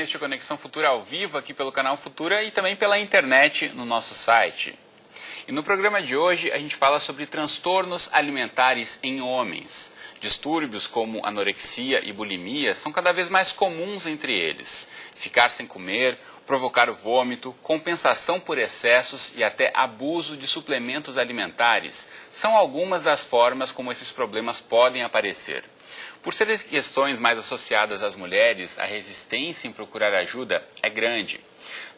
este Conexão Futura ao vivo aqui pelo canal Futura e também pela internet no nosso site. E no programa de hoje a gente fala sobre transtornos alimentares em homens. Distúrbios como anorexia e bulimia são cada vez mais comuns entre eles. Ficar sem comer, provocar vômito, compensação por excessos e até abuso de suplementos alimentares são algumas das formas como esses problemas podem aparecer. Por serem questões mais associadas às mulheres, a resistência em procurar ajuda é grande.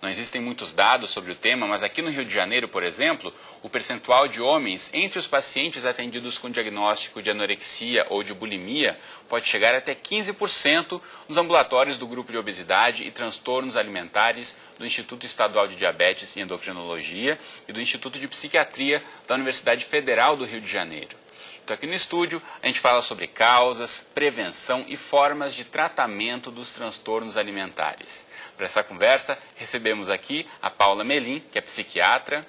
Não existem muitos dados sobre o tema, mas aqui no Rio de Janeiro, por exemplo, o percentual de homens entre os pacientes atendidos com diagnóstico de anorexia ou de bulimia pode chegar até 15% nos ambulatórios do Grupo de Obesidade e Transtornos Alimentares do Instituto Estadual de Diabetes e Endocrinologia e do Instituto de Psiquiatria da Universidade Federal do Rio de Janeiro. Então aqui no estúdio a gente fala sobre causas, prevenção e formas de tratamento dos transtornos alimentares. Para essa conversa recebemos aqui a Paula Melim, que é psiquiatra.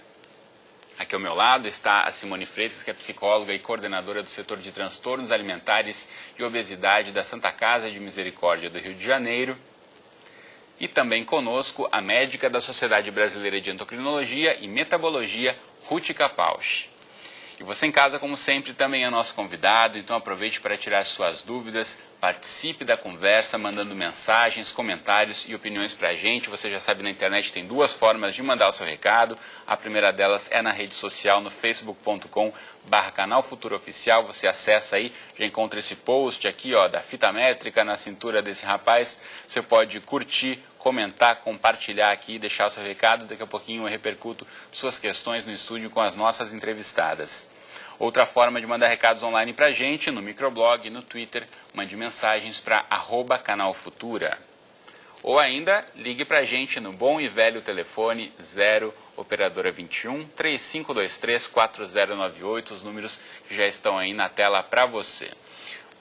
Aqui ao meu lado está a Simone Freitas, que é psicóloga e coordenadora do setor de transtornos alimentares e obesidade da Santa Casa de Misericórdia do Rio de Janeiro. E também conosco a médica da Sociedade Brasileira de Endocrinologia e Metabologia, Ruth Capauchi. E você em casa, como sempre, também é nosso convidado, então aproveite para tirar suas dúvidas, participe da conversa, mandando mensagens, comentários e opiniões para a gente. Você já sabe, na internet tem duas formas de mandar o seu recado. A primeira delas é na rede social, no facebook.com/canal Futuro Oficial. Você acessa aí, já encontra esse post aqui, ó, da fita métrica na cintura desse rapaz. Você pode curtir, comentar, compartilhar aqui, deixar o seu recado. Daqui a pouquinho eu repercuto suas questões no estúdio com as nossas entrevistadas. Outra forma de mandar recados online para a gente, no microblog, no Twitter, mande mensagens para @canalfutura. Ou ainda, ligue para a gente no bom e velho telefone 0 operadora 21 3523 4098, os números que já estão aí na tela para você.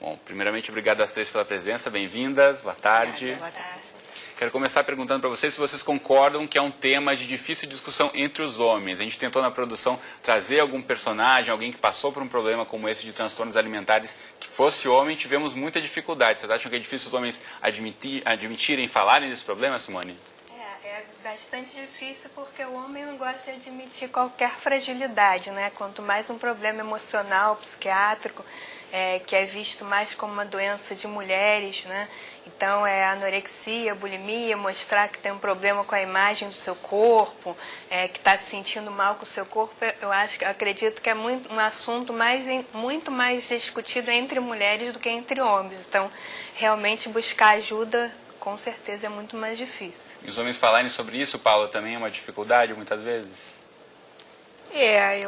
Bom, primeiramente, obrigado às três pela presença, bem-vindas, boa tarde. Boa tarde. Quero começar perguntando para vocês se vocês concordam que é um tema de difícil discussão entre os homens. A gente tentou na produção trazer algum personagem, alguém que passou por um problema como esse de transtornos alimentares, que fosse homem, tivemos muita dificuldade. Vocês acham que é difícil os homens admitirem, falarem desse problema, Simone? É bastante difícil porque o homem não gosta de admitir qualquer fragilidade, né? Quanto mais um problema emocional, psiquiátrico, que é visto mais como uma doença de mulheres, né? Então, anorexia, bulimia, mostrar que tem um problema com a imagem do seu corpo, que está se sentindo mal com o seu corpo, eu acredito que é um assunto muito mais discutido entre mulheres do que entre homens. Então, realmente buscar ajuda, com certeza, é muito mais difícil. E os homens falarem sobre isso, Paula, também é uma dificuldade, muitas vezes? É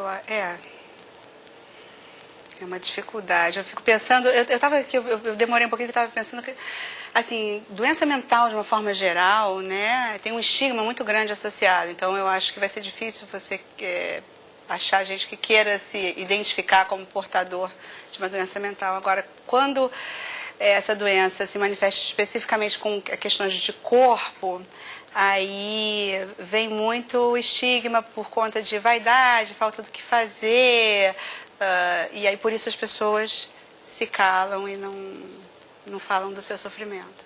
uma dificuldade. Eu fico pensando, eu demorei um pouquinho, eu estava pensando que, assim, doença mental de uma forma geral, né, tem um estigma muito grande associado. Então eu acho que vai ser difícil você achar gente que queira se identificar como portador de uma doença mental. Agora, quando essa doença se manifesta especificamente com questões de corpo, aí vem muito o estigma por conta de vaidade, falta do que fazer, e aí por isso as pessoas se calam e não falam do seu sofrimento.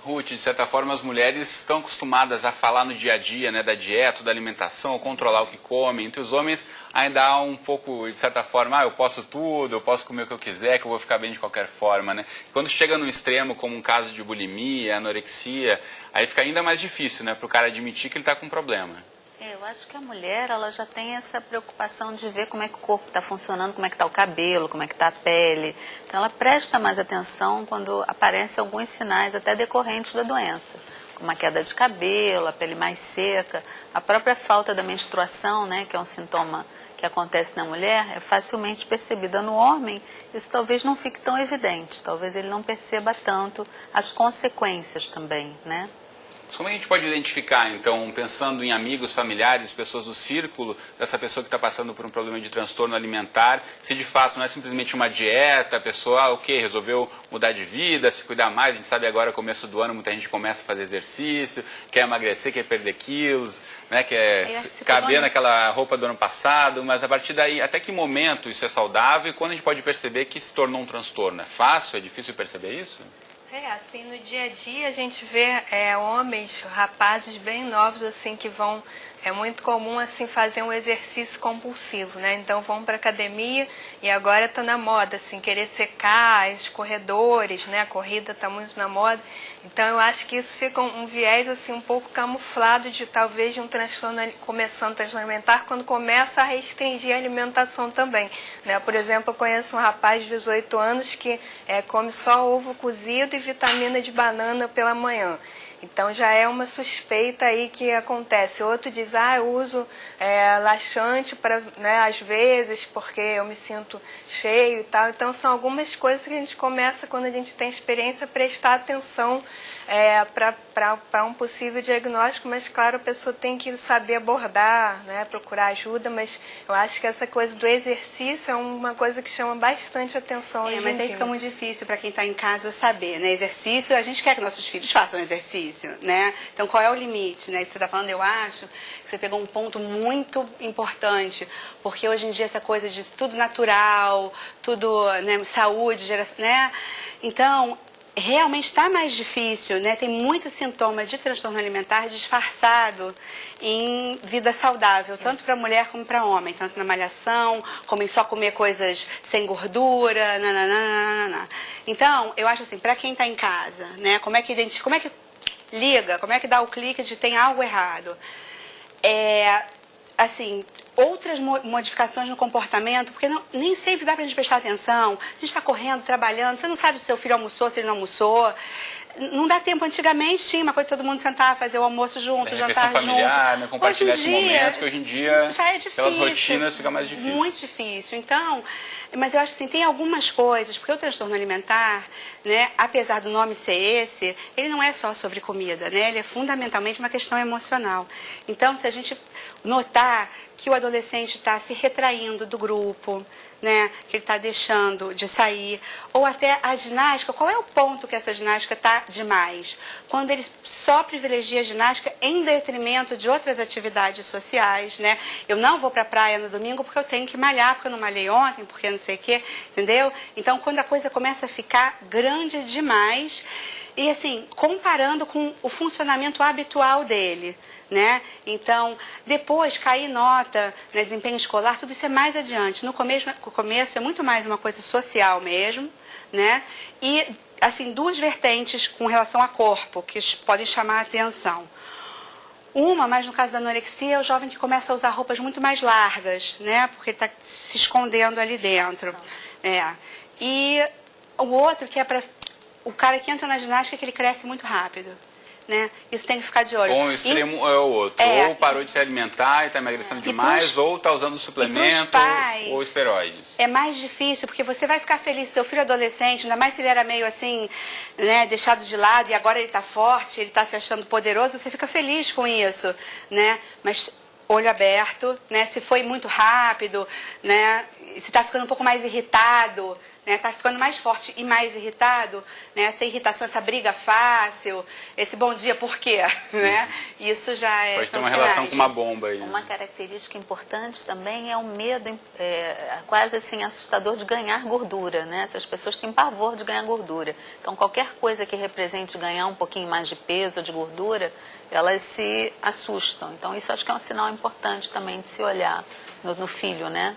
Ruth, de certa forma as mulheres estão acostumadas a falar no dia a dia, né, da dieta, da alimentação, ou controlar o que comem. Entre os homens ainda há um pouco, de certa forma, eu posso tudo, eu posso comer o que eu quiser, que eu vou ficar bem de qualquer forma, né? Quando chega no extremo, como um caso de bulimia, anorexia, aí fica ainda mais difícil, né, para o cara admitir que ele está com um problema. Eu acho que a mulher, ela já tem essa preocupação de ver como é que o corpo está funcionando, como é que está o cabelo, como é que está a pele. Então ela presta mais atenção quando aparecem alguns sinais até decorrentes da doença, como a queda de cabelo, a pele mais seca, a própria falta da menstruação, né, que é um sintoma que acontece na mulher, é facilmente percebida no homem. Isso talvez não fique tão evidente, talvez ele não perceba tanto as consequências também, né? Mas como a gente pode identificar, então, pensando em amigos, familiares, pessoas do círculo dessa pessoa que está passando por um problema de transtorno alimentar, se de fato não é simplesmente uma dieta, a pessoa, resolveu mudar de vida, se cuidar mais, a gente sabe agora, começo do ano, muita gente começa a fazer exercício, quer emagrecer, quer perder quilos, né, quer caber naquela roupa do ano passado, mas a partir daí, até que momento isso é saudável e quando a gente pode perceber que se tornou um transtorno? É fácil, é difícil perceber isso? Assim, no dia a dia a gente vê homens, rapazes bem novos, assim, que vão... É muito comum, assim, fazer um exercício compulsivo, né? Então vão para academia e agora está na moda, assim, querer secar os corredores, né? A corrida está muito na moda. Então eu acho que isso fica um viés, assim, um pouco camuflado de talvez de um transtorno, começando um transtorno alimentar, quando começa a restringir a alimentação também, né? Por exemplo, eu conheço um rapaz de 18 anos que come só ovo cozido e vitamina de banana pela manhã. Então já é uma suspeita aí que acontece. Outro diz, eu uso laxante para, né, às vezes, porque eu me sinto cheio e tal. Então são algumas coisas que a gente começa, quando a gente tem experiência, a prestar atenção para um possível diagnóstico, mas claro, a pessoa tem que saber abordar, né, procurar ajuda, mas eu acho que essa coisa do exercício é uma coisa que chama bastante atenção hoje em mas aí dia. fica muito difícil para quem está em casa saber, né? Exercício, a gente quer que nossos filhos façam exercício, né? Então, qual é o limite, né? Isso que você está falando, eu acho que você pegou um ponto muito importante, porque hoje em dia essa coisa de tudo natural, tudo, né, saúde, geração, né? Então, realmente está mais difícil, né? Tem muitos sintomas de transtorno alimentar disfarçado em vida saudável, tanto para mulher como para homem, tanto na malhação, como em só comer coisas sem gordura, nananana. Então, eu acho assim, para quem está em casa, né? Como é que liga, como é que dá o clique de tem algo errado? Assim, outras modificações no comportamento, porque nem sempre dá pra gente prestar atenção. A gente está correndo, trabalhando, você não sabe se o seu filho almoçou, se ele não almoçou. Não dá tempo. Antigamente tinha uma coisa de todo mundo sentar, fazer o almoço junto, jantar junto. Familiar, né? Compartilhar esse momento, que hoje em dia, já é difícil, pelas rotinas, fica mais difícil. Muito difícil. Então, mas eu acho assim, tem algumas coisas, porque o transtorno alimentar, né, apesar do nome ser esse, ele não é só sobre comida, né? Ele é fundamentalmente uma questão emocional. Então, se a gente notar que o adolescente está se retraindo do grupo, né, que ele está deixando de sair, ou até a ginástica, qual é o ponto que essa ginástica está demais? Quando ele só privilegia a ginástica em detrimento de outras atividades sociais, né? Eu não vou para a praia no domingo porque eu tenho que malhar, porque eu não malhei ontem, porque não sei o quê, entendeu? Então, quando a coisa começa a ficar grande demais, e assim, comparando com o funcionamento habitual dele, né? Então, depois cair nota, né, desempenho escolar, tudo isso é mais adiante. No começo é muito mais uma coisa social mesmo, né? E, assim, duas vertentes com relação a corpo, que podem chamar a atenção. Uma, mas no caso da anorexia, é o jovem que começa a usar roupas muito mais largas, né? Porque ele está se escondendo ali dentro. E o outro, que é para o cara que entra na ginástica, que ele cresce muito rápido. Né? Isso tem que ficar de olho. Bom, o extremo é o outro. Ou parou de se alimentar e está emagrecendo demais, ou está usando suplemento ou esteroides. É mais difícil, porque você vai ficar feliz, teu filho adolescente, ainda mais se ele era meio assim, né, deixado de lado, e agora ele está forte, ele está se achando poderoso, você fica feliz com isso, né? Mas olho aberto, né? Se foi muito rápido, né? Se está ficando um pouco mais irritado, né, tá ficando mais forte e mais irritado, né, essa irritação, essa briga fácil, esse bom dia, por quê? Né? Isso já é... Pode ter uma relação com uma bomba aí. Uma característica importante também é o medo, quase assim, assustador de ganhar gordura, né? Essas pessoas têm pavor de ganhar gordura. Então, qualquer coisa que represente ganhar um pouquinho mais de peso ou de gordura, elas se assustam. Então, isso acho que é um sinal importante também de se olhar no filho, né?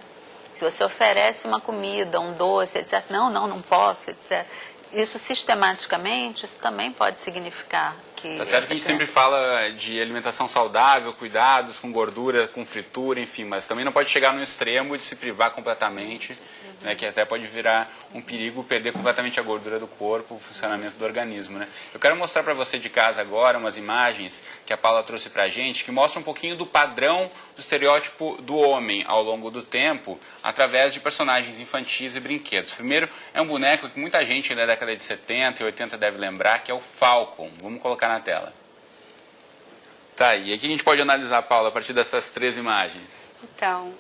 Se você oferece uma comida, um doce, etc. Não posso, etc. Isso sistematicamente, isso também pode significar que... Tá certo que a gente sempre fala de alimentação saudável, cuidados com gordura, com fritura, enfim, mas também não pode chegar no extremo de se privar completamente, né, que até pode virar um perigo, perder completamente a gordura do corpo, o funcionamento do organismo, né? Eu quero mostrar para você de casa agora umas imagens que a Paula trouxe para a gente, que mostram um pouquinho do padrão do estereótipo do homem ao longo do tempo, através de personagens infantis e brinquedos. Primeiro é um boneco que muita gente da década de 70 e 80 deve lembrar, que é o Falcon. Vamos colocar na tela. Tá, e aqui a gente pode analisar, Paula, a partir dessas 3 imagens. Então,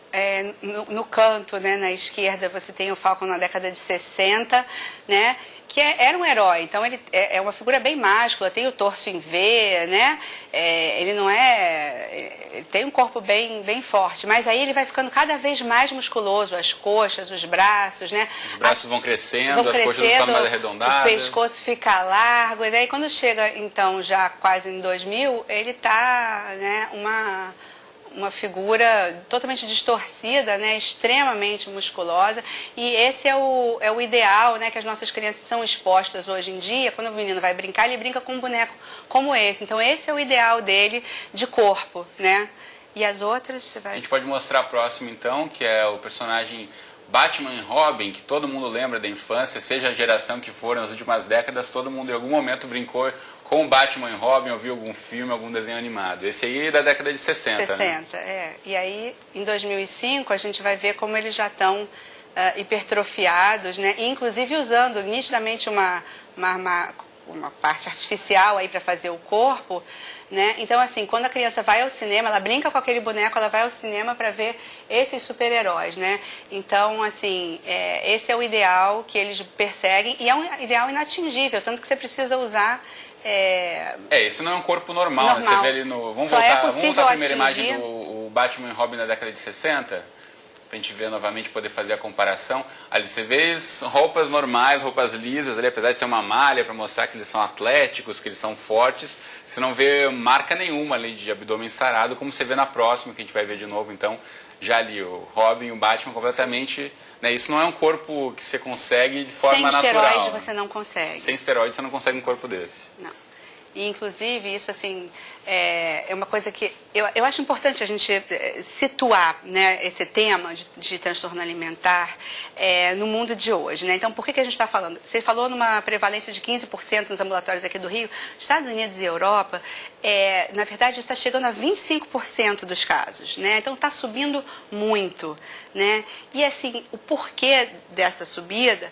no canto, né, na esquerda, você tem o Falcon na década de 60, né? que era um herói. Então, ele é uma figura bem máscula, tem o torso em V, né? Ele não é... Ele tem um corpo bem forte, mas aí ele vai ficando cada vez mais musculoso, as coxas, os braços, né? Os braços vão crescendo, as coxas vão ficando mais arredondadas. O pescoço fica largo, e daí quando chega, então, já quase em 2000, ele tá, né, uma figura totalmente distorcida, né, extremamente musculosa, e esse é o ideal, né, que as nossas crianças são expostas hoje em dia. Quando o menino vai brincar, ele brinca com um boneco como esse. Então esse é o ideal dele de corpo, né? E as outras você vai... A gente pode mostrar próximo então, que é o personagem Batman e Robin, que todo mundo lembra da infância, seja a geração que for nas últimas décadas, todo mundo em algum momento brincou com o Batman e Robin, ou viu algum filme, algum desenho animado. Esse aí é da década de 60, 60, né? E aí, em 2005, a gente vai ver como eles já estão hipertrofiados, né? E, inclusive usando nitidamente uma parte artificial aí para fazer o corpo, né? Então, assim, quando a criança vai ao cinema, ela brinca com aquele boneco, ela vai ao cinema para ver esses super-heróis, né? Então, assim, esse é o ideal que eles perseguem, e é um ideal inatingível, tanto que você precisa usar... esse não é um corpo normal, né? Você vê ali no... Vamos voltar à primeira imagem do Batman e Robin da década de 60, pra gente ver novamente, poder fazer a comparação. Ali você vê roupas normais, roupas lisas, ali, apesar de ser uma malha para mostrar que eles são atléticos, que eles são fortes, você não vê marca nenhuma ali de abdômen sarado, como você vê na próxima, que a gente vai ver de novo, então, já ali o Robin e o Batman completamente... Né, isso não é um corpo que você consegue de forma natural. Sem esteroide você não consegue. Sem esteroide você não consegue um corpo desse. Não. E, inclusive, isso assim, é uma coisa que eu acho importante a gente situar, né, esse tema de transtorno alimentar no mundo de hoje, né? Então, por que a gente está falando? Você falou numa prevalência de 15% nos ambulatórios aqui do Rio. Estados Unidos e Europa, na verdade, está chegando a 25% dos casos, né? Então, está subindo muito, né? E, assim, o porquê dessa subida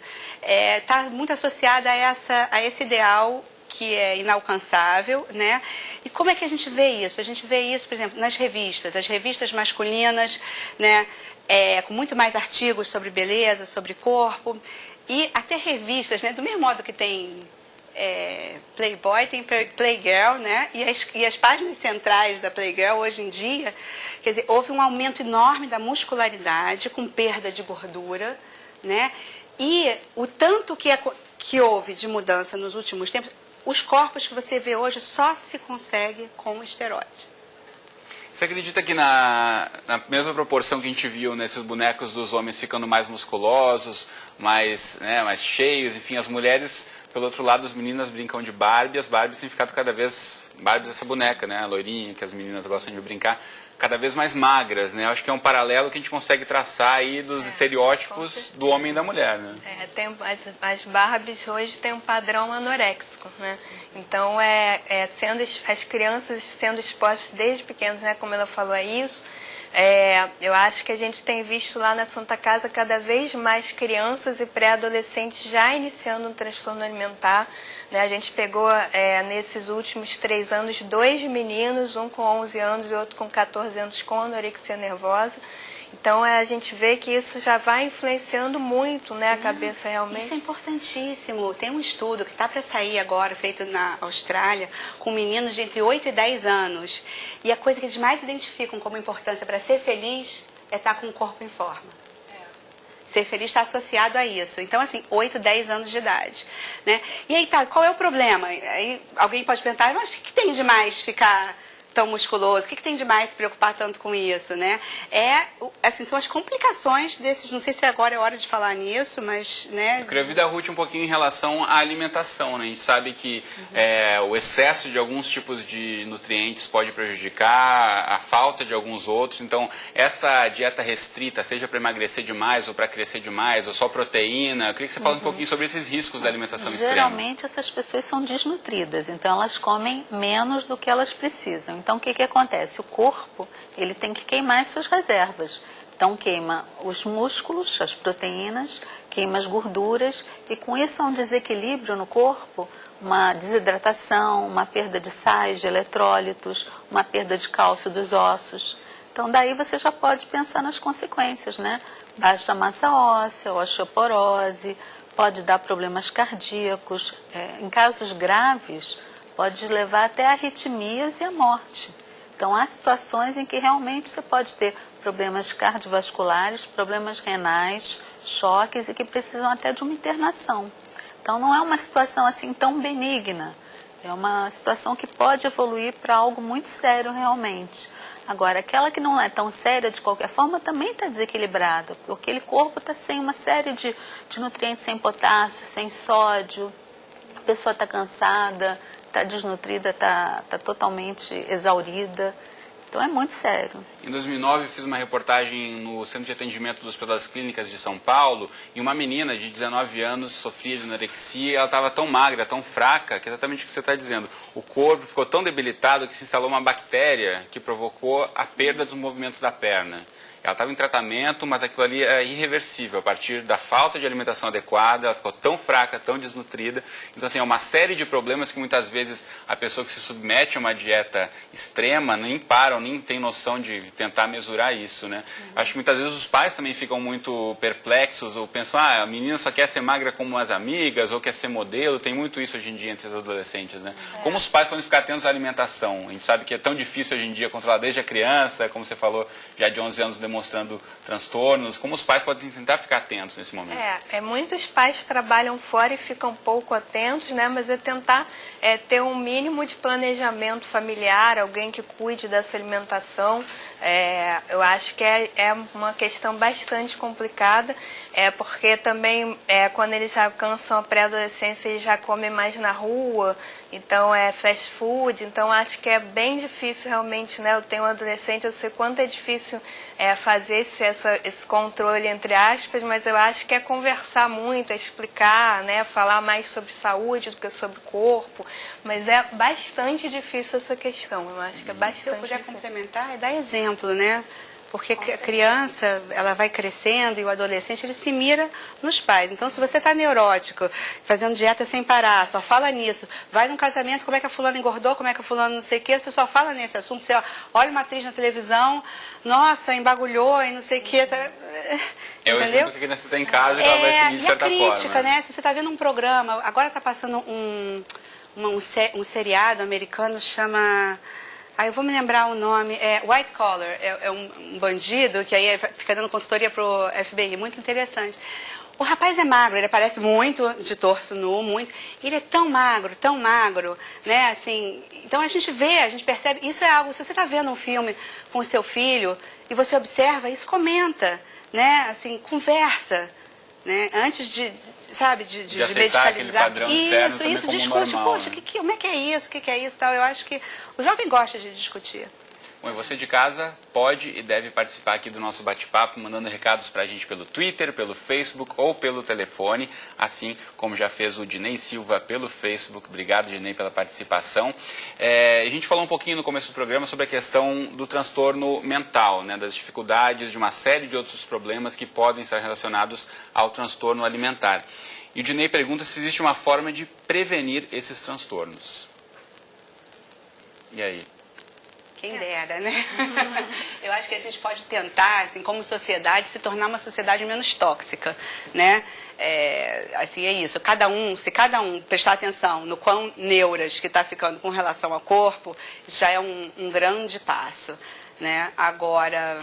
está muito associado a esse ideal que é inalcançável, né? E como é que a gente vê isso? A gente vê isso, por exemplo, nas revistas, as revistas masculinas, né? Com muito mais artigos sobre beleza, sobre corpo, e até revistas, né? Do mesmo modo que tem Playboy, tem Playgirl, né? E as páginas centrais da Playgirl hoje em dia, quer dizer, houve um aumento enorme da muscularidade com perda de gordura, né? E o tanto que houve de mudança nos últimos tempos, os corpos que você vê hoje só se consegue com esteroide. Você acredita que na mesma proporção que a gente viu nesses bonecos dos homens ficando mais musculosos, mais cheios, enfim, as mulheres, pelo outro lado, as meninas brincam de Barbie, as Barbies têm ficado cada vez, Barbie essa boneca, né, a loirinha que as meninas gostam de brincar, cada vez mais magras, né? Acho que é um paralelo que a gente consegue traçar aí dos estereótipos do homem e da mulher, né? As Barbies hoje têm um padrão anoréxico, né? Então, as crianças sendo expostas desde pequenos, né? Como ela falou, isso. Eu acho que a gente tem visto lá na Santa Casa cada vez mais crianças e pré-adolescentes já iniciando um transtorno alimentar. Né? A gente pegou, nesses últimos 3 anos, 2 meninos, um com 11 anos e outro com 14 anos com anorexia nervosa. Então, a gente vê que isso já vai influenciando muito, né, a cabeça realmente. Isso é importantíssimo. Tem um estudo que está para sair agora, feito na Austrália, com meninos de entre 8 e 10 anos. E a coisa que eles mais identificam como importância para ser feliz é estar com o corpo em forma. Ser feliz está associado a isso. Então, assim, 8, 10 anos de idade. Né? E aí, tá, qual é o problema? Aí alguém pode perguntar, mas o que tem de mais ficar tão musculoso? O que tem de mais se preocupar tanto com isso, né? Assim, são as complicações desses, não sei se agora é hora de falar nisso, mas, né? Eu queria ouvir da Ruth um pouquinho em relação à alimentação, né? A gente sabe que o excesso de alguns tipos de nutrientes pode prejudicar, a falta de alguns outros, então essa dieta restrita, seja para emagrecer demais ou para crescer demais, ou só proteína, eu queria que você falasse um pouquinho sobre esses riscos da alimentação extrema. Geralmente essas pessoas são desnutridas, então elas comem menos do que elas precisam. Então, o que acontece? O corpo, ele tem que queimar as suas reservas. Então, queima os músculos, as proteínas, queima as gorduras, e com isso há um desequilíbrio no corpo, uma desidratação, uma perda de sais, de eletrólitos, uma perda de cálcio dos ossos. Então, daí você já pode pensar nas consequências, né? Baixa massa óssea, osteoporose, pode dar problemas cardíacos, em casos graves, pode levar até arritmias e a morte. Então, há situações em que realmente você pode ter problemas cardiovasculares, problemas renais, choques e que precisam até de uma internação. Então, não é uma situação assim tão benigna, é uma situação que pode evoluir para algo muito sério realmente. Agora, aquela que não é tão séria, de qualquer forma, também está desequilibrada, porque aquele corpo está sem uma série de nutrientes, sem potássio, sem sódio, a pessoa está cansada, está desnutrida, está totalmente exaurida. Então é muito sério. Em 2009 eu fiz uma reportagem no Centro de Atendimento do Hospital das Clínicas de São Paulo e uma menina de 19 anos sofria de anorexia e ela estava tão magra, tão fraca, que é exatamente o que você está dizendo. O corpo ficou tão debilitado que se instalou uma bactéria que provocou a perda dos movimentos da perna. Ela estava em tratamento, mas aquilo ali é irreversível. A partir da falta de alimentação adequada, ela ficou tão fraca, tão desnutrida. Então, assim, é uma série de problemas que muitas vezes a pessoa que se submete a uma dieta extrema nem para ou nem tem noção de tentar mesurar isso, né? Acho que muitas vezes os pais também ficam muito perplexos ou pensam, a menina só quer ser magra como as amigas ou quer ser modelo. Tem muito isso hoje em dia entre os adolescentes, né? Como os pais podem ficar atentos à alimentação? A gente sabe que é tão difícil hoje em dia controlar desde a criança, como você falou, já de 11 anos demonstrando transtornos, como os pais podem tentar ficar atentos nesse momento? Muitos pais trabalham fora e ficam pouco atentos, né? Mas tentar ter um mínimo de planejamento familiar, alguém que cuide dessa alimentação. Eu acho que é uma questão bastante complicada, porque também quando eles já alcançam a pré-adolescência, eles já comem mais na rua, então é fast food, então acho que é bem difícil realmente, né? Eu tenho um adolescente, eu sei quanto é difícil fazer esse controle, entre aspas, mas eu acho que é conversar muito, explicar, né? Falar mais sobre saúde do que sobre corpo, mas é bastante difícil essa questão, eu acho que é bastante Se eu puder difícil. complementar, é dar exemplo, né? Porque a criança, ela vai crescendo e o adolescente, ele se mira nos pais. Então, se você está neurótico, fazendo dieta sem parar, só fala nisso, vai num casamento, como é que a fulana engordou, como é que a fulana não sei o quê, você só fala nesse assunto, você olha uma atriz na televisão, nossa, embagulhou e não sei o quê. Tá... Eu exemplo que a criança está em casa e ela vai seguir de certa forma. E a crítica, né? Se você está vendo um programa, agora está passando um seriado americano, chama... eu vou me lembrar o nome, White Collar, é um bandido que aí fica dando consultoria pro FBI, muito interessante. O rapaz é magro, ele parece muito de torso nu, muito, ele é tão magro, né, assim, então a gente percebe, isso é algo, se você está vendo um filme com o seu filho e você observa, isso comenta, né, assim, conversa, né, antes de aceitar aquele padrão externo isso, como discute, normal, poxa, né? como é que é isso, o que é isso, tal. Eu acho que o jovem gosta de discutir. Bom, e você de casa pode e deve participar aqui do nosso bate-papo, mandando recados para a gente pelo Twitter, pelo Facebook ou pelo telefone, assim como já fez o Dinei Silva pelo Facebook. Obrigado, Dinei, pela participação. A gente falou um pouquinho no começo do programa sobre a questão do transtorno mental, né, das dificuldades, de uma série de outros problemas que podem estar relacionados ao transtorno alimentar. E o Dinei pergunta se existe uma forma de prevenir esses transtornos. E aí? Quem dera, né? Eu acho que a gente pode tentar, assim, como sociedade, se tornar uma sociedade menos tóxica, né? Assim, é isso. Se cada um prestar atenção no quão neuras que está ficando com relação ao corpo, isso já é um grande passo, né? Agora...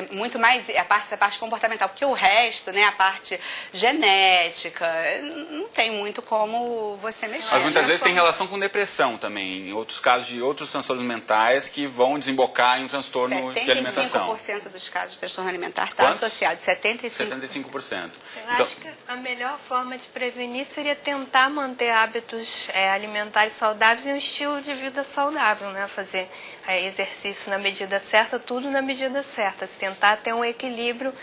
muito mais essa parte comportamental, porque o resto, né, a parte genética, não tem muito como você mexer. Mas muitas vezes tem relação com depressão também, em outros casos de outros transtornos mentais que vão desembocar em um transtorno de alimentação. 75% dos casos de transtorno alimentar está associado, 75%. 75%. Eu acho que a melhor forma de prevenir seria tentar manter hábitos alimentares saudáveis e um estilo de vida saudável, né? Fazer exercício na medida certa, tudo na medida certa. Se tentar ter um equilíbrio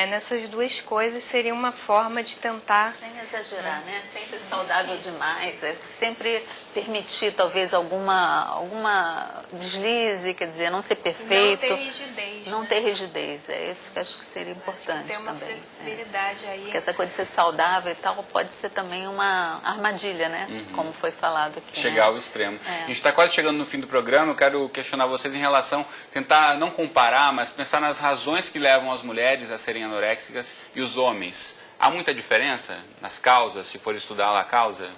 nessas duas coisas seria uma forma de tentar... Sem exagerar, né? Sem ser saudável demais. Sempre permitir, talvez, alguma deslize, quer dizer, não ser perfeito. Não ter rigidez. Não né? ter rigidez, é isso que acho que seria importante Ter uma também. flexibilidade aí. Porque essa coisa de ser saudável e tal pode ser também uma armadilha, né? Como foi falado aqui. Chegar né? ao extremo. É. A gente está quase chegando no fim do programa, eu quero questionar vocês em relação, tentar não comparar, mas pensar nas razões que levam as mulheres a serem anoréxicas e os homens. Há muita diferença nas causas, se for estudar lá a causa?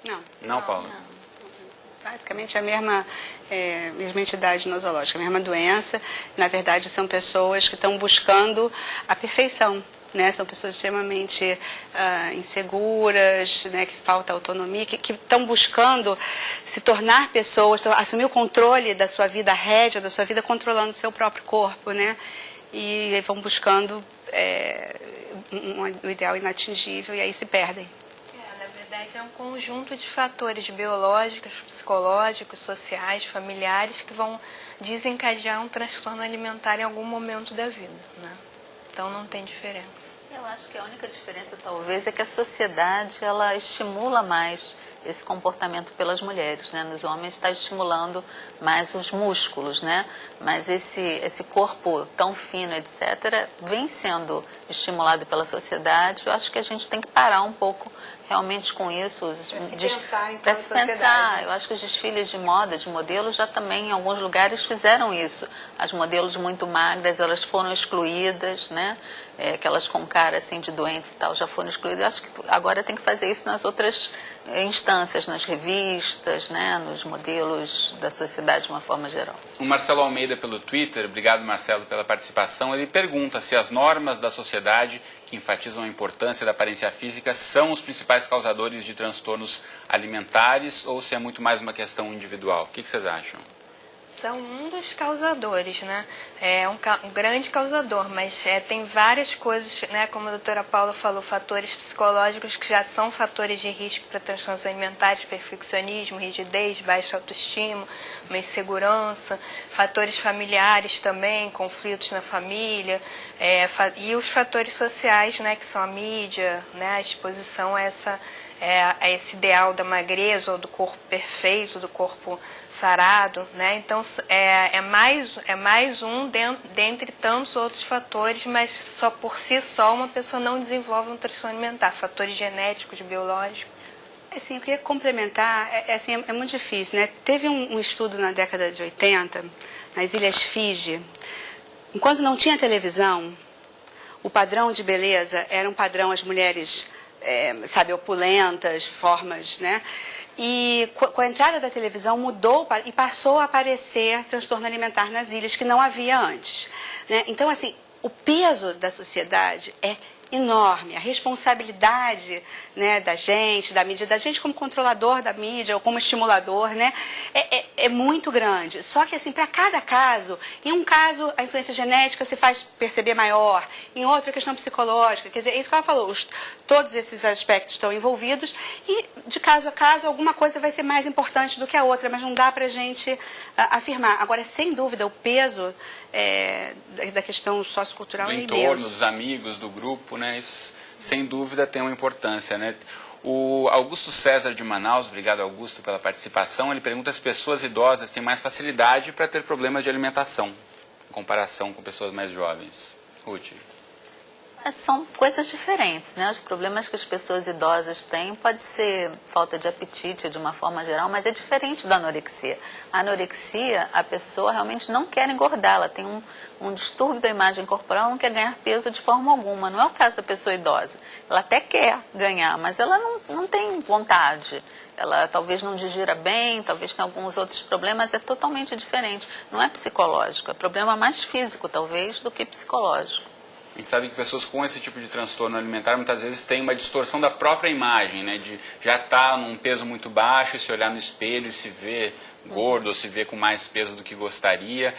Não. Não, Paulo? Basicamente a mesma entidade nosológica, a mesma doença. Na verdade, são pessoas que estão buscando a perfeição, né? São pessoas extremamente inseguras, né? Que falta autonomia, que estão buscando se tornar pessoas, assumir o controle da sua vida, a rédea da sua vida, controlando o seu próprio corpo, né? E vão buscando o ideal inatingível e aí se perdem. Na verdade, é um conjunto de fatores biológicos, psicológicos, sociais, familiares que vão desencadear um transtorno alimentar em algum momento da vida, né? Então não tem diferença. Eu acho que a única diferença talvez é que a sociedade ela estimula mais esse comportamento pelas mulheres, né? Nos homens está estimulando mais os músculos, né? Mas esse corpo tão fino, etc., vem sendo estimulado pela sociedade. Eu acho que a gente tem que parar um pouco realmente com isso. Para se pensar. Eu acho que os desfiles de moda, de modelos, já também em alguns lugares fizeram isso. As modelos muito magras, elas foram excluídas, né? Aquelas com cara assim de doentes e tal, já foram excluídas. Eu acho que agora tem que fazer isso nas outras instâncias, nas revistas, né? Nos modelos da sociedade de uma forma geral. O Marcelo Almeida pelo Twitter, obrigado Marcelo pela participação, ele pergunta se as normas da sociedade que enfatizam a importância da aparência física são os principais causadores de transtornos alimentares ou se é muito mais uma questão individual. O que vocês acham? São um dos causadores, né? É um grande causador, mas tem várias coisas, né? Como a doutora Paula falou, fatores psicológicos que já são fatores de risco para transtornos alimentares, perfeccionismo, rigidez, baixa autoestima, uma insegurança, fatores familiares também, conflitos na família, e os fatores sociais, né? Que são a mídia, né? A exposição a esse ideal da magreza ou do corpo perfeito, do corpo sarado, né? Então é mais um dentre tantos outros fatores, mas só por si só uma pessoa não desenvolve um transtorno alimentar, fatores genéticos, biológicos. Assim, eu queria complementar, é muito difícil, né? Teve um estudo na década de 80, nas Ilhas Fiji, enquanto não tinha televisão, o padrão de beleza era um padrão, as mulheres opulentas, formas, né? E com a entrada da televisão mudou e passou a aparecer transtorno alimentar nas ilhas, que não havia antes, né? Então, assim, o peso da sociedade é enorme, a responsabilidade, né, da gente como controlador da mídia ou como estimulador, né, é muito grande. Só que assim, para cada caso, em um caso a influência genética se faz perceber maior, em outro a questão psicológica, quer dizer, é isso que ela falou, todos esses aspectos estão envolvidos e de caso a caso alguma coisa vai ser mais importante do que a outra, mas não dá para a gente afirmar. Agora, sem dúvida, o peso da questão sociocultural do é entorno, imenso. dos amigos, do grupo, né? Isso, sem dúvida, tem uma importância, né? O Augusto César de Manaus, obrigado Augusto pela participação, ele pergunta se pessoas idosas têm mais facilidade para ter problemas de alimentação, em comparação com pessoas mais jovens. Ruth. São coisas diferentes, né? Os problemas que as pessoas idosas têm pode ser falta de apetite de uma forma geral, mas é diferente da anorexia. A anorexia, a pessoa realmente não quer engordar, ela tem um distúrbio da imagem corporal, não quer ganhar peso de forma alguma. Não é o caso da pessoa idosa. Ela até quer ganhar, mas ela não tem vontade. Ela talvez não digira bem, talvez tenha alguns outros problemas, é totalmente diferente. Não é psicológico, é problema mais físico, talvez, do que psicológico. A gente sabe que pessoas com esse tipo de transtorno alimentar muitas vezes têm uma distorção da própria imagem, né? De já estar num peso muito baixo e se olhar no espelho e se ver gordo ou se ver com mais peso do que gostaria.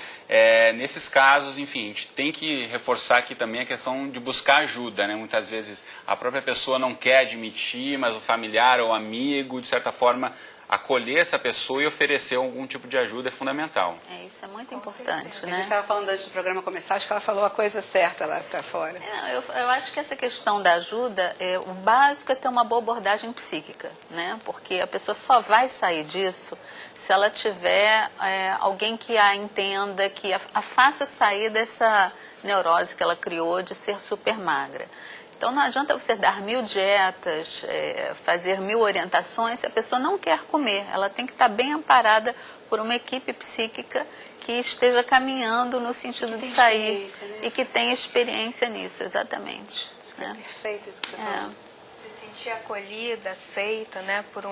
Nesses casos, enfim, a gente tem que reforçar aqui também a questão de buscar ajuda, né? Muitas vezes a própria pessoa não quer admitir, mas o familiar ou amigo, de certa forma, acolher essa pessoa e oferecer algum tipo de ajuda é fundamental. Isso é muito importante, né? A gente estava falando antes do programa começar, acho que ela falou a coisa certa lá fora. Eu acho que essa questão da ajuda, o básico é ter uma boa abordagem psíquica, né? Porque a pessoa só vai sair disso se ela tiver alguém que a entenda, que a faça sair dessa neurose que ela criou de ser super magra. Então não adianta você dar 1000 dietas, fazer 1000 orientações se a pessoa não quer comer. Ela tem que estar bem amparada por uma equipe psíquica que esteja caminhando no sentido de sair, né? E que tenha experiência nisso, exatamente. É perfeito isso que você falou. Se sentir acolhida, aceita, né, por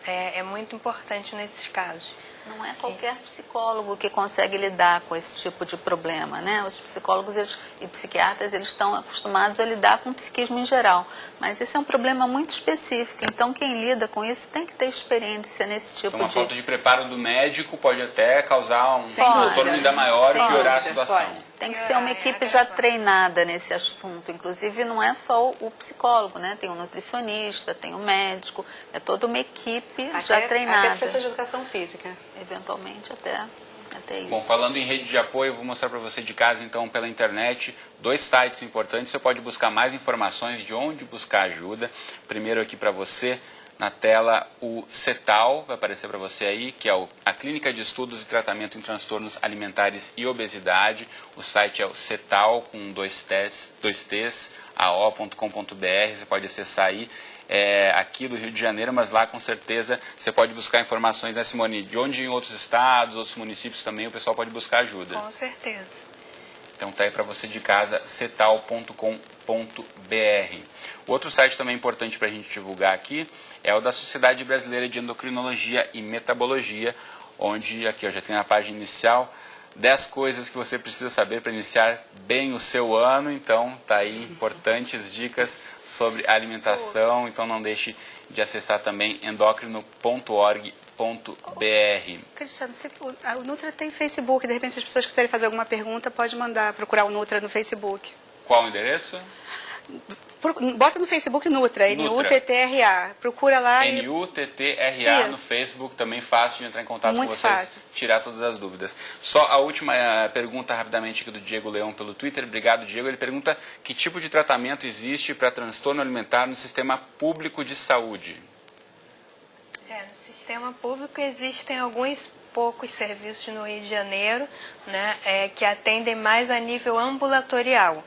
é muito importante nesses casos. Não é qualquer psicólogo que consegue lidar com esse tipo de problema, né? Os psicólogos e psiquiatras, eles estão acostumados a lidar com o psiquismo em geral, mas esse é um problema muito específico, então quem lida com isso tem que ter experiência nesse tipo Então, uma falta de preparo do médico pode até causar um transtorno ainda maior e piorar a situação. Tem que ser uma equipe já treinada nesse assunto. Inclusive, não é só o psicólogo, né? Tem o nutricionista, tem o médico. É toda uma equipe já treinada. Até professor de educação física. Eventualmente, até isso. Bom, falando em rede de apoio, eu vou mostrar para você de casa, então, pela internet, 2 sites importantes. Você pode buscar mais informações de onde buscar ajuda. Primeiro aqui para você, na tela, o CETAL, vai aparecer para você aí, que é a Clínica de Estudos e Tratamento em Transtornos Alimentares e Obesidade. O site é o CETAL, com 2 T's, ao.com.br, você pode acessar aí. Aqui do Rio de Janeiro, mas lá com certeza você pode buscar informações, né, Simone? De onde em outros estados, outros municípios também o pessoal pode buscar ajuda. Com certeza. Então tá aí para você de casa, cetal.com.br. Outro site também importante para a gente divulgar aqui é o da Sociedade Brasileira de Endocrinologia e Metabologia, onde aqui eu já tenho a página inicial, 10 coisas que você precisa saber para iniciar bem o seu ano. Então tá aí importantes dicas sobre alimentação, então não deixe de acessar também endocrino.org.br. Cristiano, o Nutra tem Facebook, de repente se as pessoas quiserem fazer alguma pergunta, pode procurar o Nutra no Facebook. Qual o endereço? Bota no Facebook Nutra, N-U-T-T-R-A. Procura lá. N-U-T-T-R-A no Facebook, também fácil de entrar em contato com vocês, fácil. Tirar todas as dúvidas. Só a última pergunta rapidamente aqui do Diego Leão pelo Twitter. Obrigado, Diego. Ele pergunta que tipo de tratamento existe para transtorno alimentar no sistema público de saúde? No sistema público existem alguns poucos serviços no Rio de Janeiro, né, que atendem mais a nível ambulatorial.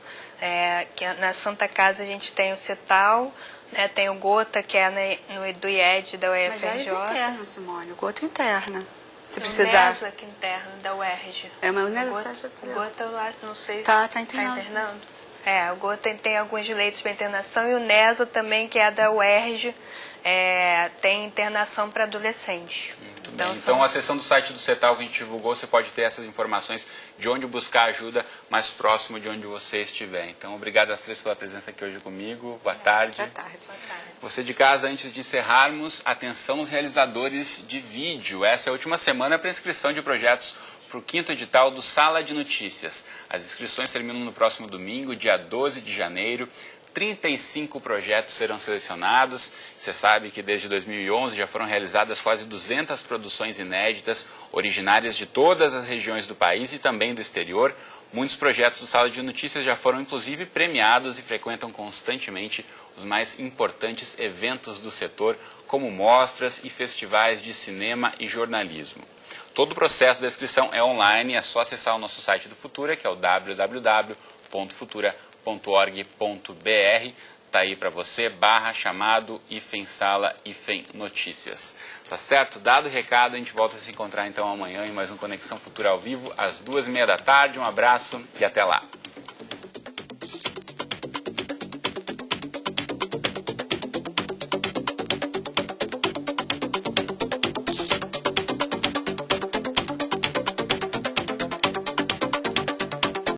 Que na Santa Casa a gente tem o CETAL, né, tem o Gota, que é do IED da UFRJ. Mas é interno, Simone, o Gota interna. Se precisar. precisar. O NESA, que interno, da UERJ. Mas o NESA já O Gota, eu acho, não sei. Tá internando. Tá internando? O Gota tem alguns leitos para internação e o NESA também, que é da UERJ, tem internação para adolescentes. Muito bem. Então, acessando o site do CETAL que a gente divulgou, você pode ter essas informações de onde buscar ajuda mais próximo de onde você estiver. Então, obrigado às 3 pela presença aqui hoje comigo. Boa tarde. Boa tarde. Você de casa, antes de encerrarmos, atenção aos realizadores de vídeo. Essa é a última semana para inscrição de projetos para o 5º edital do Sala de Notícias. As inscrições terminam no próximo domingo, dia 12 de janeiro. 35 projetos serão selecionados. Você sabe que desde 2011 já foram realizadas quase 200 produções inéditas, originárias de todas as regiões do país e também do exterior. Muitos projetos do Sala de Notícias já foram inclusive premiados e frequentam constantemente os mais importantes eventos do setor, como mostras e festivais de cinema e jornalismo. Todo o processo da inscrição é online, é só acessar o nosso site do Futura, que é o www.futura.org.br. Tá aí para você, /sala-notícias. Tá certo? Dado o recado, a gente volta a se encontrar então amanhã em mais um Conexão Futura ao vivo, às 2h30 da tarde. Um abraço e até lá.